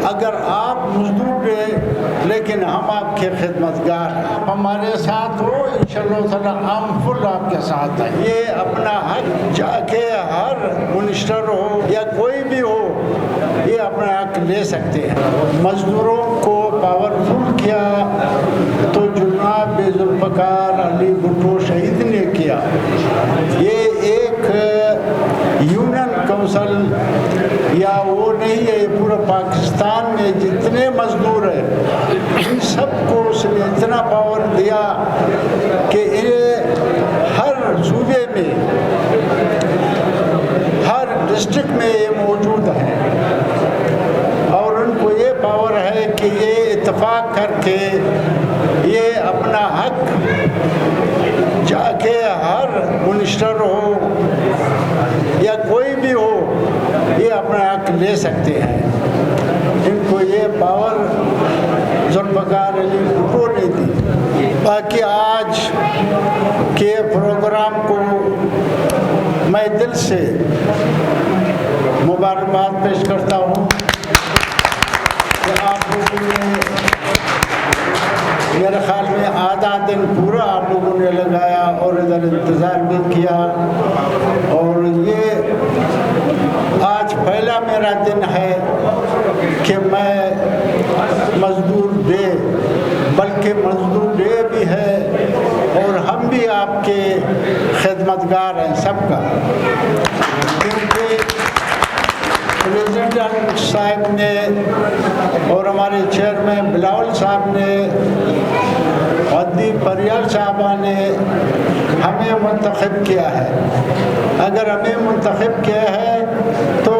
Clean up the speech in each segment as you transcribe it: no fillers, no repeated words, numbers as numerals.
अगर आप मजदूर हैं लेकिन हम आपके खिदमतगार हैं, आप हमारे साथ हो, इंशाअल्लाह ताला हम फुल आपके साथ हैं। ये अपना हक जाके हर मिनिस्टर हो या कोई भी हो, ये अपना हक ले सकते हैं। मजदूरों को पावरफुल किया तो जनाब जुल्फ़िकार अली भुट्टो शहीद ने किया। ये एक यूनियन काउंसिल या वो नहीं है, पूरा पाकिस्तान में जितने मजदूर हैं इन सबको उसने इतना पावर दिया कि ये हर सूबे में, हर डिस्ट्रिक्ट में ये मौजूद हैं और उनको ये पावर है कि ये इत्तेफाक करके ये अपना हक जाके हर मिनिस्टर हो या कोई भी हो, ये अपना हक ले सकते हैं। इनको ये पावर जुल्फ़िकार अली भुट्टो ने दी। बाकी आज के प्रोग्राम को मैं दिल से मुबारकबाद पेश करता हूँ कि आप लोगों ने मेरे ख्याल में आधा दिन पूरा आप लोगों ने लगाया और इधर इंतज़ार भी किया। और ये आज पहला मेरा दिन है कि मैं मजदूर डे, बल्कि मजदूर डे भी है और हम भी आपके खिदमतगार हैं सबका। क्योंकि प्रेसिडेंट साहब ने और हमारे चेयरमैन बिलावल साहब ने, अदीब परियाल साहबा ने हमें मुंतखब किया है। अगर हमें मुंतखब किया है तो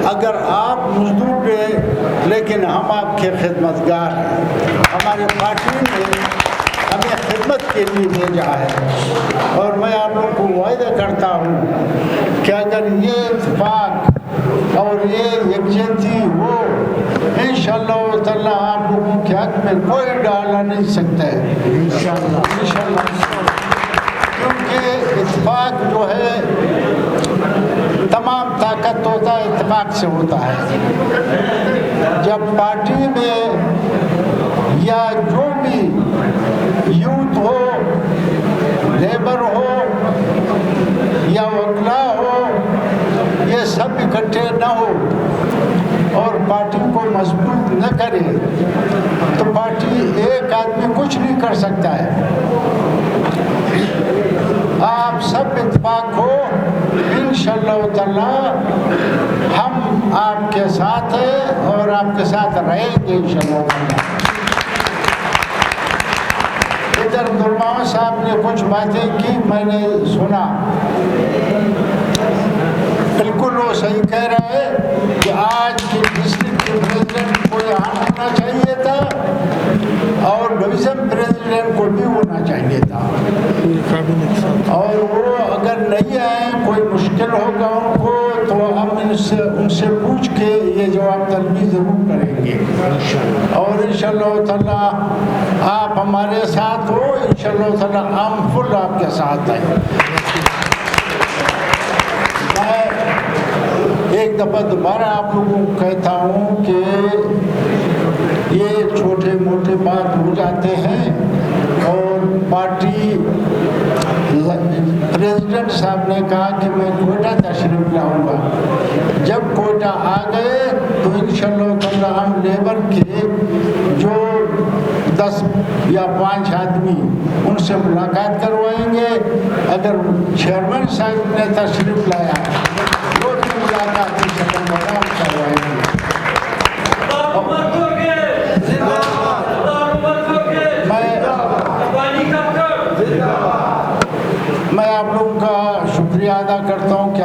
अगर आप मजदूर हैं लेकिन हम आपके खिदमतगार हैं, हमारे पार्टी ने हमें खिदमत के लिए भेजा है। और मैं आप लोग को वायदा करता हूँ कि अगर ये इत्तेफाक और ये यकजहती हो, इंशाअल्लाह ताला आप लोगों के हक में कोई डाला नहीं सकता है इंशाअल्लाह। क्योंकि इत्तेफाक जो है, तमाम ताकत होता है इत्तेफाक से होता है। जब पार्टी में या जो भी यूथ हो, लेबर हो या वकला हो, ये सब इकट्ठे न हो और पार्टी को मजबूत न करे तो पार्टी एक आदमी कुछ नहीं कर सकता है। आप सब इत्तेफाक हो, इंशाअल्लाह ताला हम आपके साथ हैं और आपके साथ रहेंगे इंशाअल्लाह। इधर दुर्मावा साहब ने कुछ बातें की, मैंने सुना, बिल्कुल वो सही कह रहे हैं कि आज के डिस्ट्रिक्ट के प्रेसिडेंट को यहाँ होना चाहिए था और डिवीज़न प्रेसिडेंट को भी होना चाहिए था। और वो अगर नहीं आए, कोई मुश्किल होगा उनको, तो हम उनसे पूछ के ये जवाब तलबी ज़रूर करेंगे। और इंशाअल्लाह ताला आप हमारे साथ हो, इंशाअल्लाह ताला हम फुल आपके साथ हैं। मैं एक दफ़ा दोबारा आप लोगों को कहता हूँ कि ये छोटे मोटे बात हो जाते हैं और पार्टी प्रेसिडेंट साहब ने कहा कि मैं कोयटा तशरीफ लाऊंगा। जब कोयटा आ गए तो इंशाअल्लाह ताला हम लेबर के जो 10 या 5 आदमी उनसे मुलाकात करवाएंगे। अगर चेयरमैन साहब ने तशरीफ लाया तो मुलाकात की शक्ल में करवाएंगे। मैं आप लोगों का शुक्रिया अदा करता हूँ कि